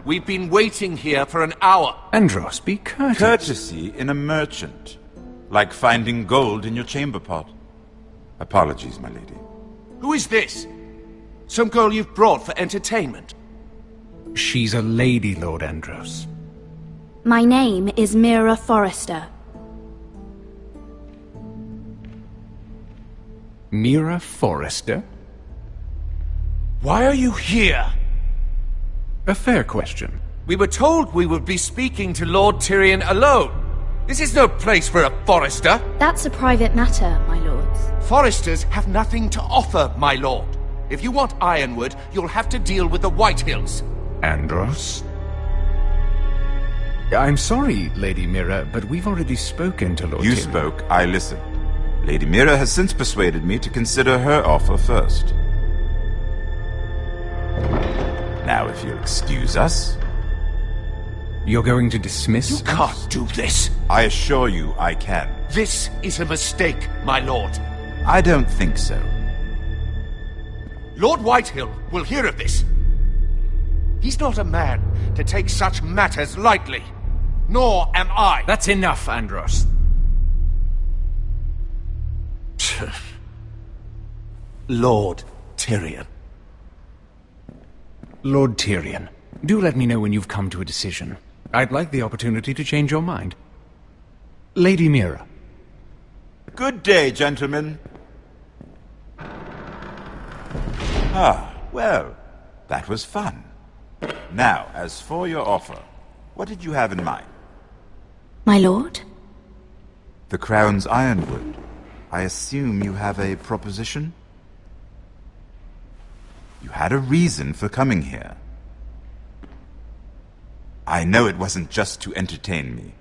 We've been waiting here for an hour. Andros, be courteous. Courtesy in a merchant. Like finding gold in your chamber pot. Apologies, my lady. Who is this? Some girl you've brought for entertainment? She's a lady, Lord Andros. My name is Mira Forrester. Mira Forrester? Why are you here? A fair question. We were told we would be speaking to Lord Tyrion alone. This is no place for a Forrester. That's a private matter, my lords. Forresters have nothing to offer, my lord. If you want Ironwood, you'll have to deal with the Whitehills. Andros? I'm sorry, Lady Mira, but we've already spoken to Lord You Tyrion. spoke, I listened. Lady Mira has since persuaded me to consider her offer first. Now, if you'll excuse us... You're going to dismiss You us? can't do this. I assure you I can. This is a mistake, my lord. I don't think so. Lord Whitehill will hear of this. He's not a man to take such matters lightly. Nor am I. That's enough, Andros. Lord Tyrion. Lord Tyrion, do let me know when you've come to a decision. I'd like the opportunity to change your mind. Lady Mira. Good day, gentlemen. Ah, well, that was fun. Now, as for your offer, what did you have in mind? My lord? The Crown's Ironwood. I assume you have a proposition? You had a reason for coming here. I know it wasn't just to entertain me.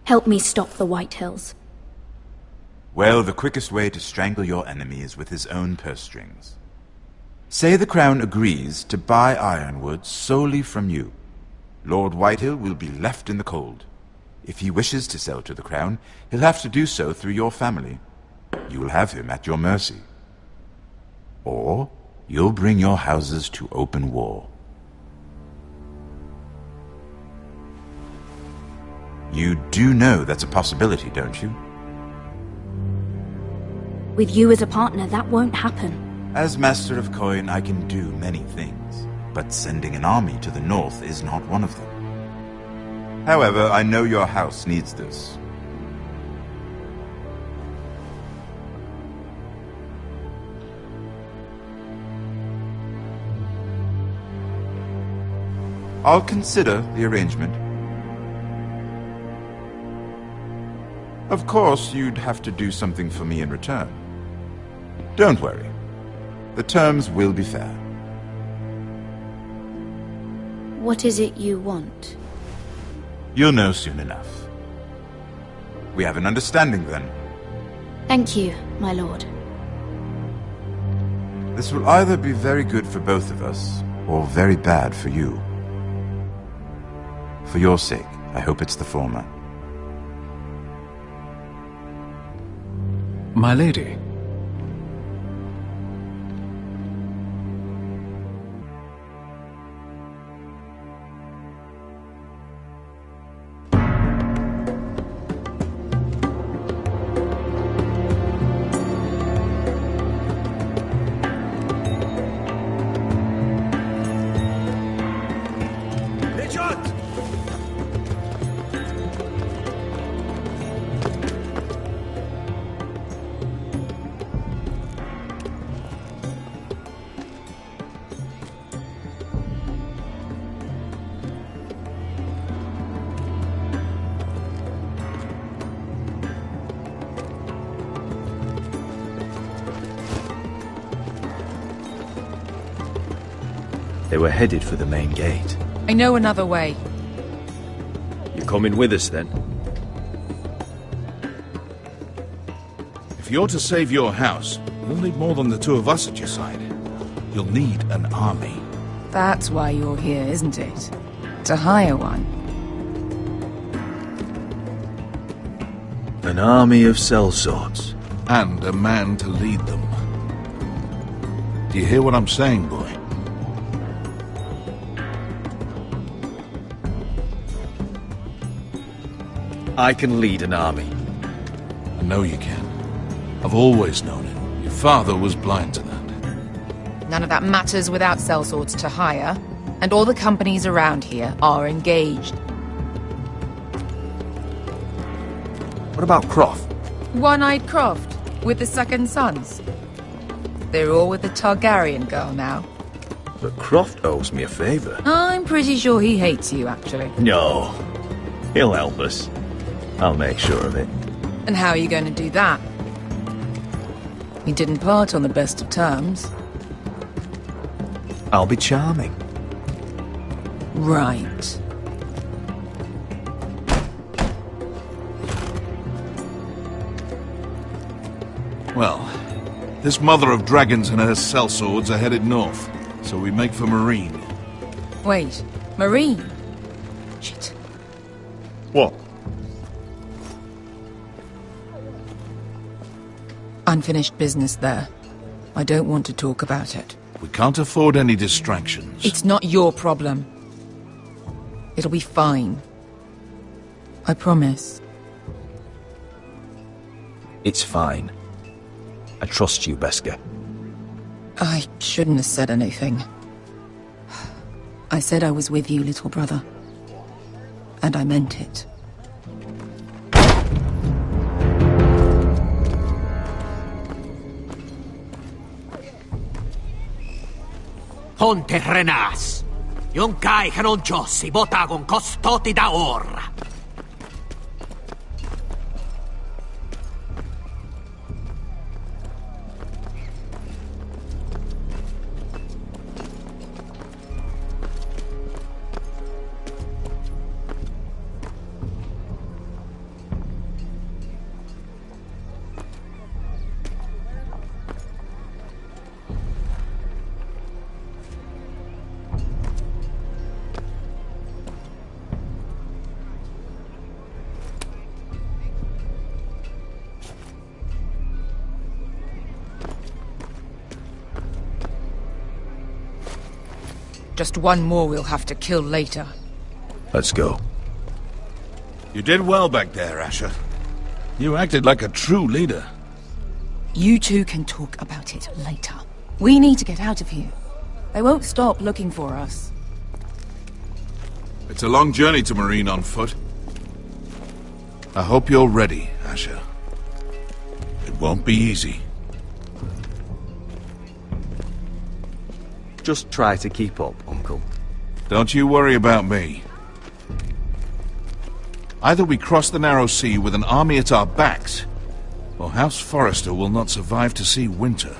Help me stop the Whitehills. Well, the quickest way to strangle your enemy is with his own purse strings. Say the Crown agrees to buy Ironwood solely from you. Lord Whitehill will be left in the cold. If he wishes to sell to the Crown, he'll have to do so through your family. You will have him at your mercy. Or you'll bring your houses to open war. You do know that's a possibility, don't you? With you as a partner, that won't happen. As Master of Coin, I can do many things, but sending an army to the north is not one of them. However, I know your house needs this. I'll consider the arrangement. Of course, you'd have to do something for me in return. Don't worry. The terms will be fair. What is it you want? You'll know soon enough. We have an understanding then. Thank you, my lord. This will either be very good for both of us, or very bad for you. For your sake, I hope it's the former. My lady. They were headed for the main gate. I know another way. You coming with us, then? If you're to save your house, you'll need more than the two of us at your side. You'll need an army. That's why you're here, isn't it? To hire one. An army of sellswords. And a man to lead them. Do you hear what I'm saying, boy? I can lead an army. I know you can. I've always known it. Your father was blind to that. None of that matters without sellswords to hire, and all the companies around here are engaged. What about Croft? One-Eyed Croft, with the Second Sons. They're all with the Targaryen girl now. But Croft owes me a favor. I'm pretty sure he hates you, actually. No. He'll help us. I'll make sure of it. And how are you going to do that? We didn't part on the best of terms. I'll be charming. Right. Well, this mother of dragons and her sellswords are headed north, so we make for Marine. Wait, Marine? Shit. What? Unfinished business there. I don't want to talk about it. We can't afford any distractions. It's not your problem. It'll be fine. I promise. It's fine. I trust you, Beskha. I shouldn't have said anything. I said I was with you, little brother. And I meant it. Ponte Renas. Yon kai kanon Jossi botagon kostoti da orra. Just one more we'll have to kill later. Let's go. You did well back there, Asher. You acted like a true leader. You two can talk about it later. We need to get out of here. They won't stop looking for us. It's a long journey to Marine on foot. I hope you're ready, Asher. It won't be easy. Just try to keep up, Uncle. Don't you worry about me. Either we cross the narrow sea with an army at our backs, or House Forrester will not survive to see winter.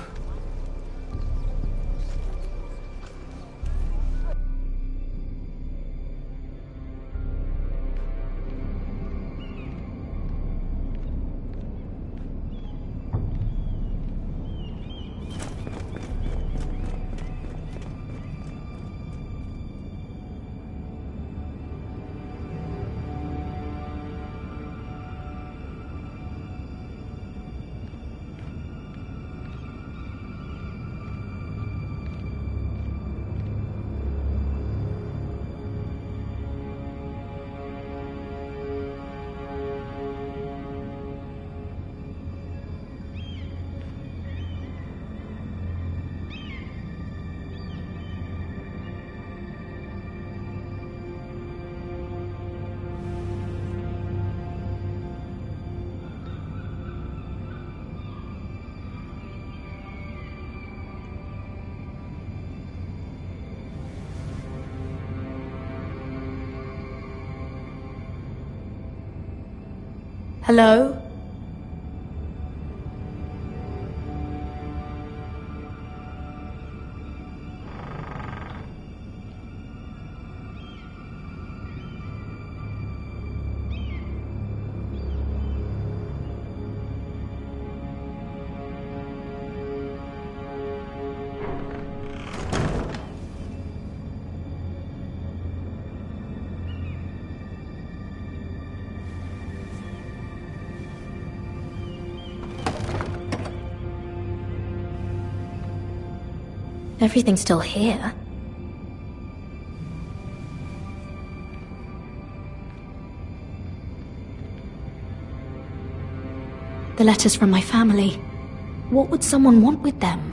Hello? Everything's still here. The letters from my family. What would someone want with them?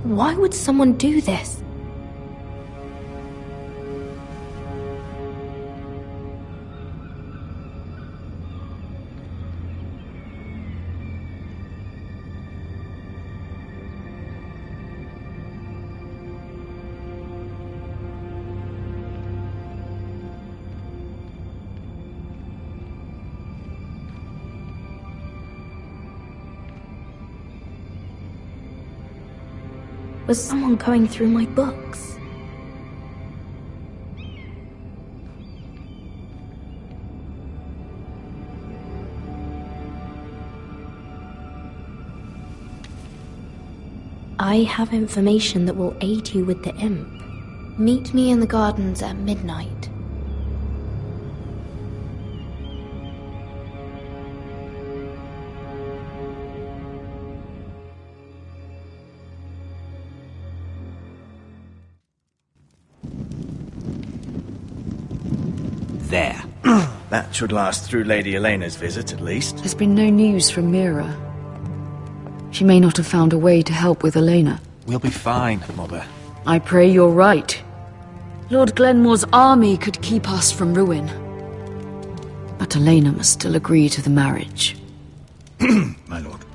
Why would someone do this? Was someone going through my books? I have information that will aid you with the imp. Meet me in the gardens at midnight. There. That should last through Lady Elena's visit, at least. There's been no news from Mira. She may not have found a way to help with Elena. We'll be fine, Mother. I pray you're right. Lord Glenmore's army could keep us from ruin. But Elena must still agree to the marriage. My lord.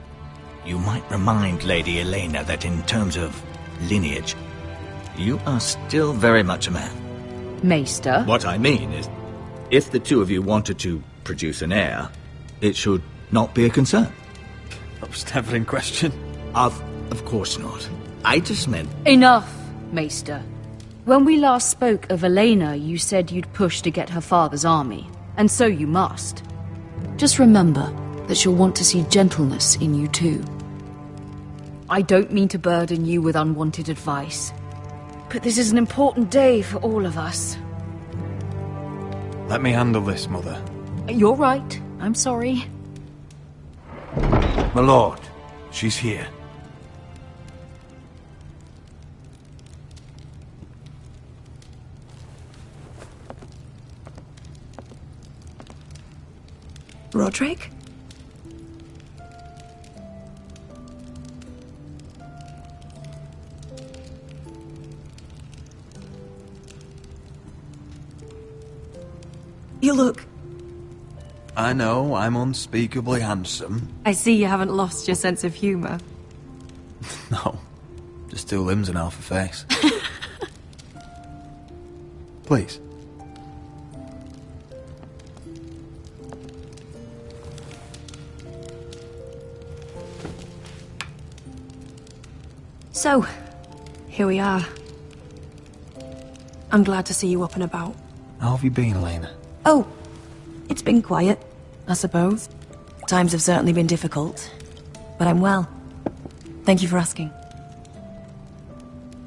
You might remind Lady Elena that in terms of lineage, you are still very much a man. Maester? What I mean is, if the two of you wanted to produce an heir, it should not be a concern. That was never in question. Of course not. I just meant... Enough, Maester. When we last spoke of Elena, you said you'd push to get her father's army. And so you must. Just remember that she'll want to see gentleness in you too. I don't mean to burden you with unwanted advice, but this is an important day for all of us. Let me handle this, Mother. You're right. I'm sorry. My lord, she's here. Roderick? You look... I know, I'm unspeakably handsome. I see you haven't lost your sense of humour. No, just two limbs and half a face. Please. So, here we are. I'm glad to see you up and about. How have you been, Elena? Oh, it's been quiet, I suppose. Times have certainly been difficult, but I'm well. Thank you for asking.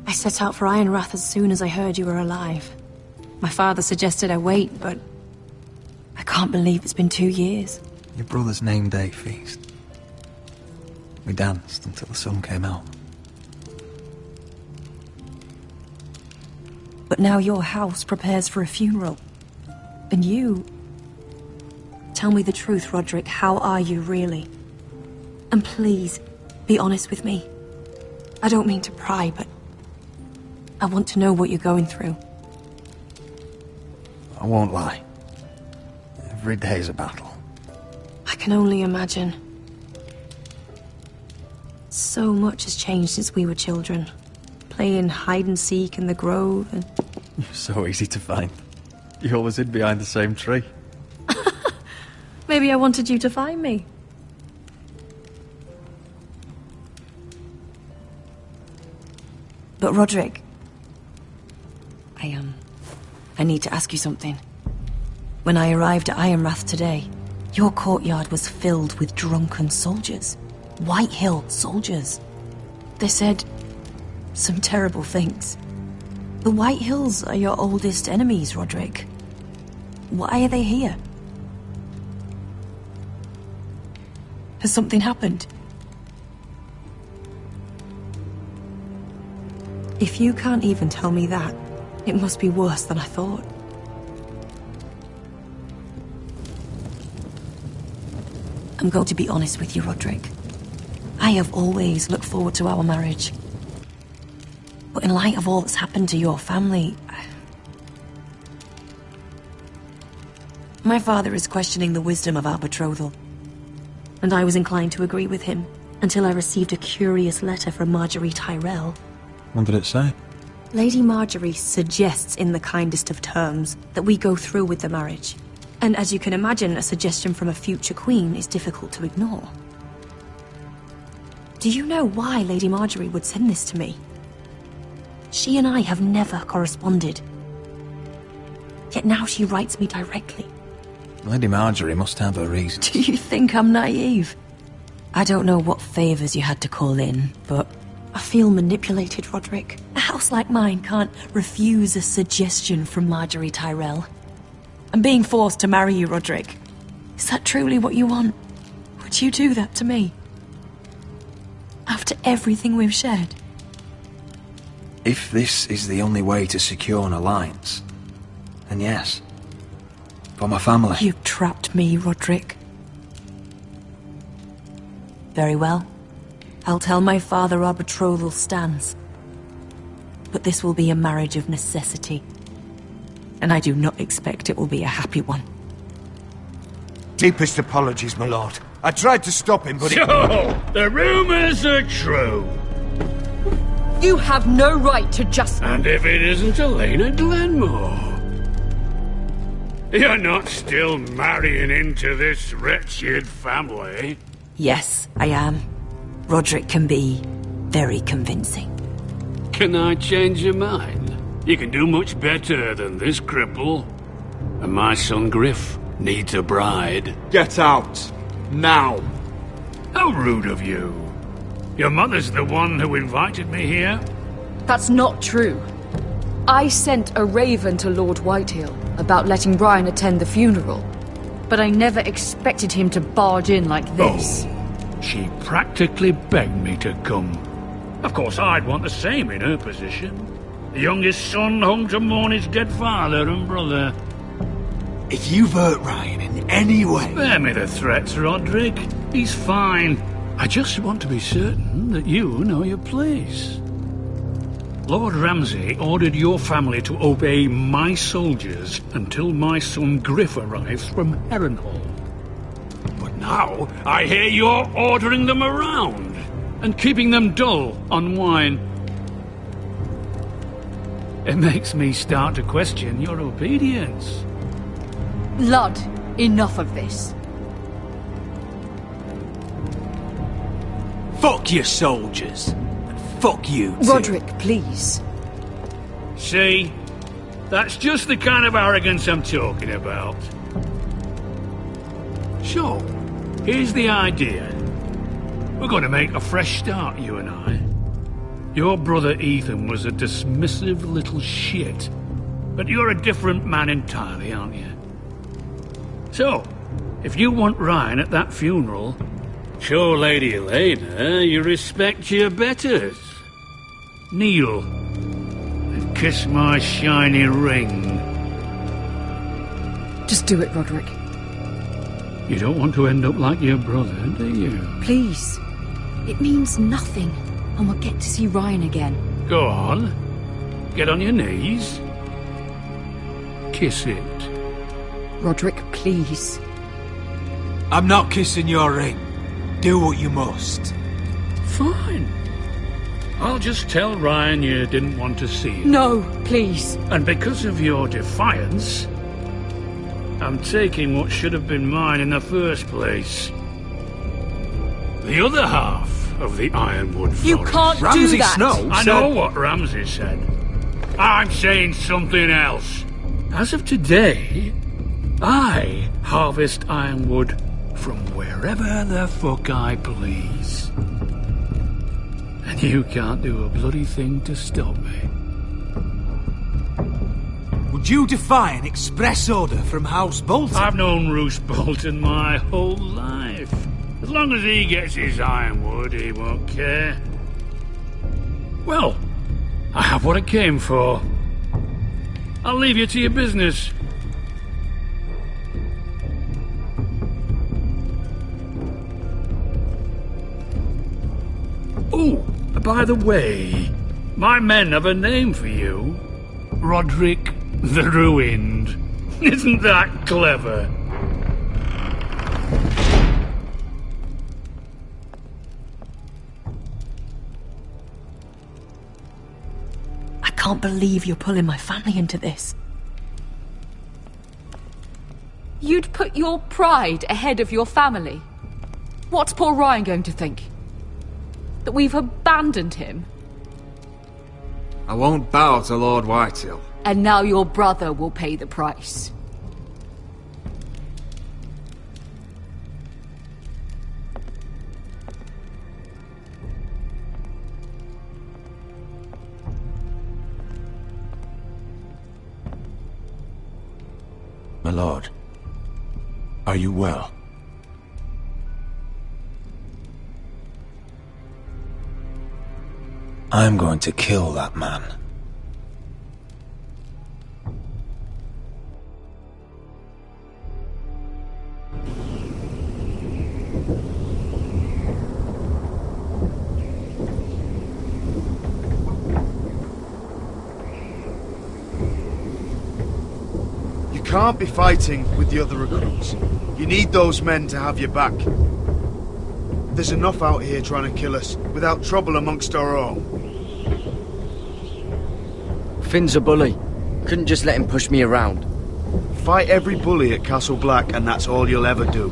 I set out for Ironrath as soon as I heard you were alive. My father suggested I wait, but I can't believe it's been 2 years. Your brother's name day feast. We danced until the sun came out. But now your house prepares for a funeral. And you... Tell me the truth, Roderick. How are you, really? And please, be honest with me. I don't mean to pry, but... I want to know what you're going through. I won't lie. Every day's a battle. I can only imagine. So much has changed since we were children. Playing hide-and-seek in the grove and... You're so easy to find. You always hid behind the same tree. Maybe I wanted you to find me. But Roderick... I need to ask you something. When I arrived at Ironrath today, your courtyard was filled with drunken soldiers. Whitehill soldiers. They said some terrible things. The Whitehills are your oldest enemies, Roderick. Why are they here? Has something happened? If you can't even tell me that, it must be worse than I thought. I'm going to be honest with you, Roderick. I have always looked forward to our marriage. But in light of all that's happened to your family... My father is questioning the wisdom of our betrothal. And I was inclined to agree with him, until I received a curious letter from Marjorie Tyrell. What did it say? Lady Marjorie suggests in the kindest of terms that we go through with the marriage. And as you can imagine, a suggestion from a future queen is difficult to ignore. Do you know why Lady Marjorie would send this to me? She and I have never corresponded. Yet now she writes me directly. Lady Marjorie must have her reasons. Do you think I'm naive? I don't know what favours you had to call in, but I feel manipulated, Roderick. A house like mine can't refuse a suggestion from Marjorie Tyrell. I'm being forced to marry you, Roderick. Is that truly what you want? Would you do that to me? After everything we've shared? If this is the only way to secure an alliance, then yes. For my family. You trapped me, Roderick. Very well. I'll tell my father our betrothal stands. But this will be a marriage of necessity. And I do not expect it will be a happy one. Deepest apologies, my lord. I tried to stop him, but So, the rumors are true. You have no right to just... And if it isn't Elena Glenmore? You're not still marrying into this wretched family? Yes, I am. Roderick can be very convincing. Can I change your mind? You can do much better than this cripple. And my son Griff needs a bride. Get out. Now. How rude of you. Your mother's the one who invited me here? That's not true. I sent a raven to Lord Whitehill about letting Brian attend the funeral. But I never expected him to barge in like this. Oh, she practically begged me to come. Of course, I'd want the same in her position. The youngest son home to mourn his dead father and brother. If you've hurt Ryan in any way... Spare me the threats, Roderick. He's fine. I just want to be certain that you know your place. Lord Ramsay ordered your family to obey my soldiers until my son Griff arrives from Harrenhal. But now I hear you're ordering them around and keeping them dull on wine. It makes me start to question your obedience. Lud, enough of this. Fuck your soldiers. And fuck you too. Roderick, please. See? That's just the kind of arrogance I'm talking about. So, here's the idea. We're going to make a fresh start, you and I. Your brother Ethan was a dismissive little shit. But you're a different man entirely, aren't you? So, if you want Ryan at that funeral, show Lady Elena you respect your betters. Kneel and kiss my shiny ring. Just do it, Roderick. You don't want to end up like your brother, do you? Please. It means nothing, and we'll get to see Ryan again. Go on. Get on your knees. Kiss it. Roderick, please. I'm not kissing your ring. Do what you must. Fine. I'll just tell Ryan you didn't want to see him. No, please. And because of your defiance, I'm taking what should have been mine in the first place. The other half of the Ironwood Forest. You can't do that! Snow I know what Ramsay said. I'm saying something else. As of today, I harvest ironwood from wherever the fuck I please. And you can't do a bloody thing to stop me. Would you defy an express order from House Bolton? I've known Roose Bolton my whole life. As long as he gets his ironwood, he won't care. Well, I have what I came for. I'll leave you to your business. Oh, by the way, my men have a name for you. Roderick the Ruined. Isn't that clever? I can't believe you're pulling my family into this. You'd put your pride ahead of your family? What's poor Ryan going to think? That we've abandoned him? I won't bow to Lord Whitehill. And now your brother will pay the price. My lord, are you well? I'm going to kill that man. You can't be fighting with the other recruits. You need those men to have your back. There's enough out here trying to kill us, without trouble amongst our own. Finn's a bully. Couldn't just let him push me around. Fight every bully at Castle Black, and that's all you'll ever do.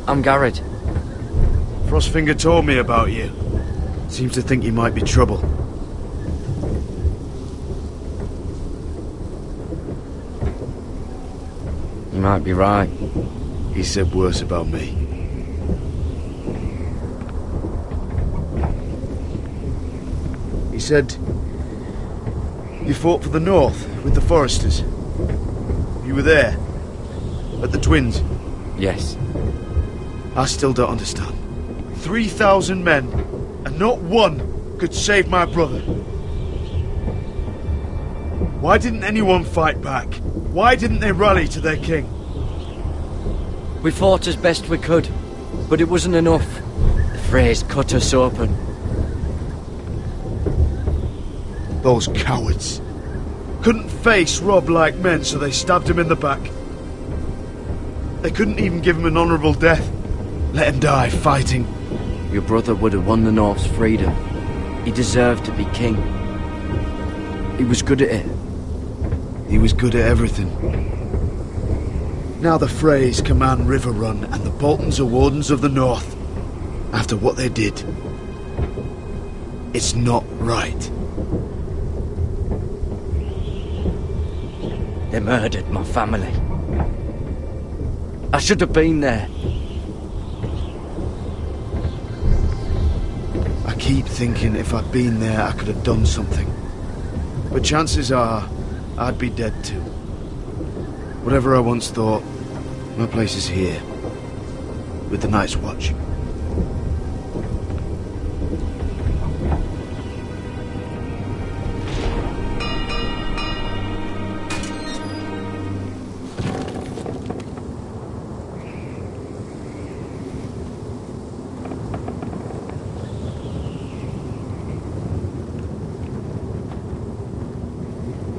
I'm Garrett. Frostfinger told me about you. Seems to think you might be trouble. You might be right. He said worse about me. He said you fought for the North with the Foresters. You were there at the Twins. Yes. I still don't understand. 3,000 men, and not one could save my brother. Why didn't anyone fight back? Why didn't they rally to their king? We fought as best we could, but it wasn't enough. The Freys cut us open. Those cowards. Couldn't face Robb like men, so they stabbed him in the back. They couldn't even give him an honourable death. Let him die fighting. Your brother would have won the North's freedom. He deserved to be king. He was good at it. He was good at everything. Now the Freys command Riverrun, and the Boltons are Wardens of the North. After what they did. It's not right. They murdered my family. I should have been there. I keep thinking if I'd been there, I could have done something. But chances are, I'd be dead too. Whatever I once thought, my place is here. With the Night's Watch.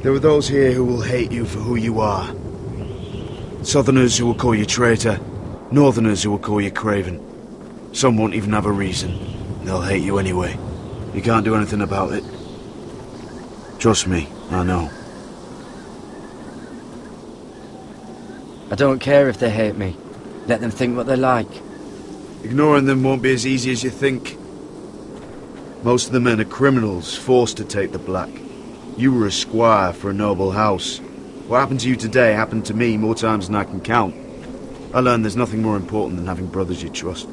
There are those here who will hate you for who you are. Southerners who will call you traitor, Northerners who will call you craven. Some won't even have a reason. They'll hate you anyway. You can't do anything about it. Trust me, I know. I don't care if they hate me. Let them think what they like. Ignoring them won't be as easy as you think. Most of the men are criminals, forced to take the black. You were a squire for a noble house. What happened to you today happened to me more times than I can count. I learned there's nothing more important than having brothers you trust.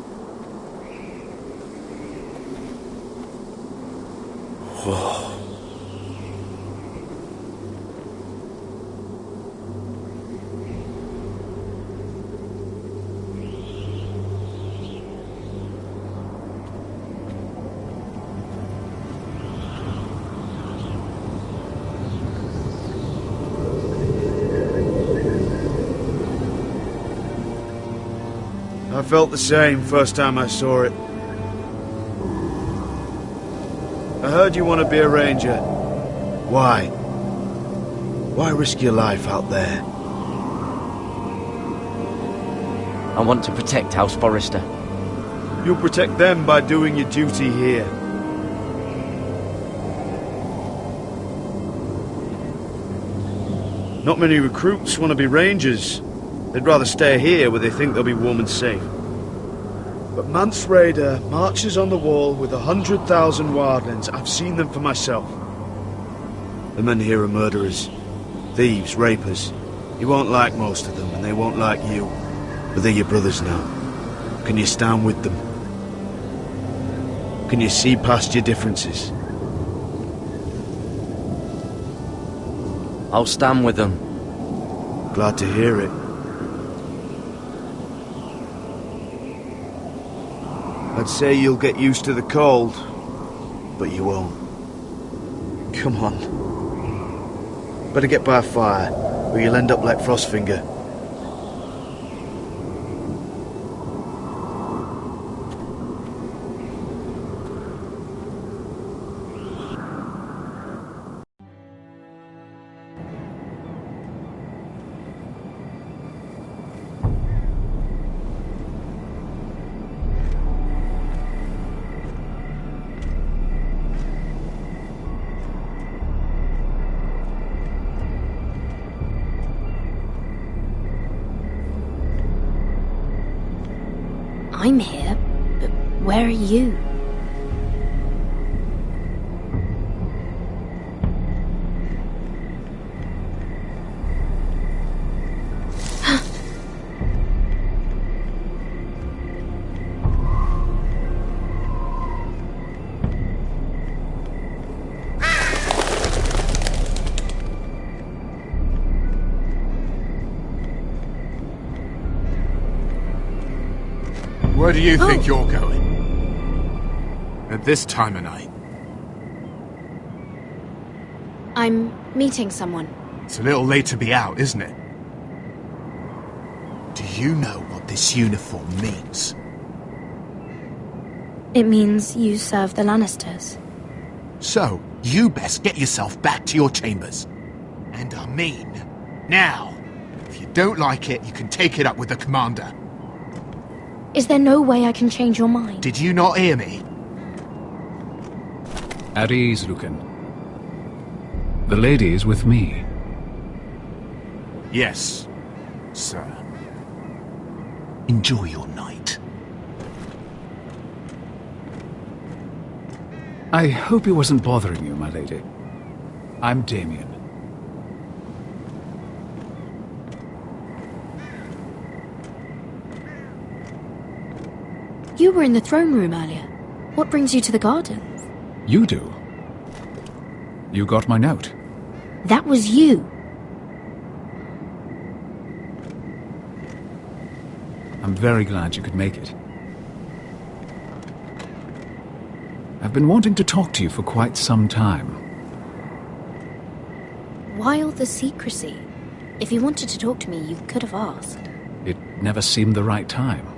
felt the same first time I saw it. I heard you want to be a ranger. Why? Why risk your life out there? I want to protect House Forrester. You'll protect them by doing your duty here. Not many recruits want to be rangers. They'd rather stay here where they think they'll be warm and safe. But Mance Rayder marches on the wall with 100,000 wildlings. I've seen them for myself. The men here are murderers, thieves, rapers. You won't like most of them, and they won't like you. But they're your brothers now. Can you stand with them? Can you see past your differences? I'll stand with them. Glad to hear it. I'd say you'll get used to the cold, but you won't. Come on. Better get by a fire, or you'll end up like Frostfinger. I'm here, but where are you? Where do you think you're going? At this time of night? I'm meeting someone. It's a little late to be out, isn't it? Do you know what this uniform means? It means you serve the Lannisters. So, you best get yourself back to your chambers. And I mean, now. If you don't like it, you can take it up with the commander. Is there no way I can change your mind? Did you not hear me? At ease, Lucan. The lady is with me. Yes, sir. Enjoy your night. I hope he wasn't bothering you, my lady. I'm Damien. You were in the throne room earlier. What brings you to the gardens? You do? You got my note? That was you. I'm very glad you could make it. I've been wanting to talk to you for quite some time. Why all the secrecy? If you wanted to talk to me, you could have asked. It never seemed the right time.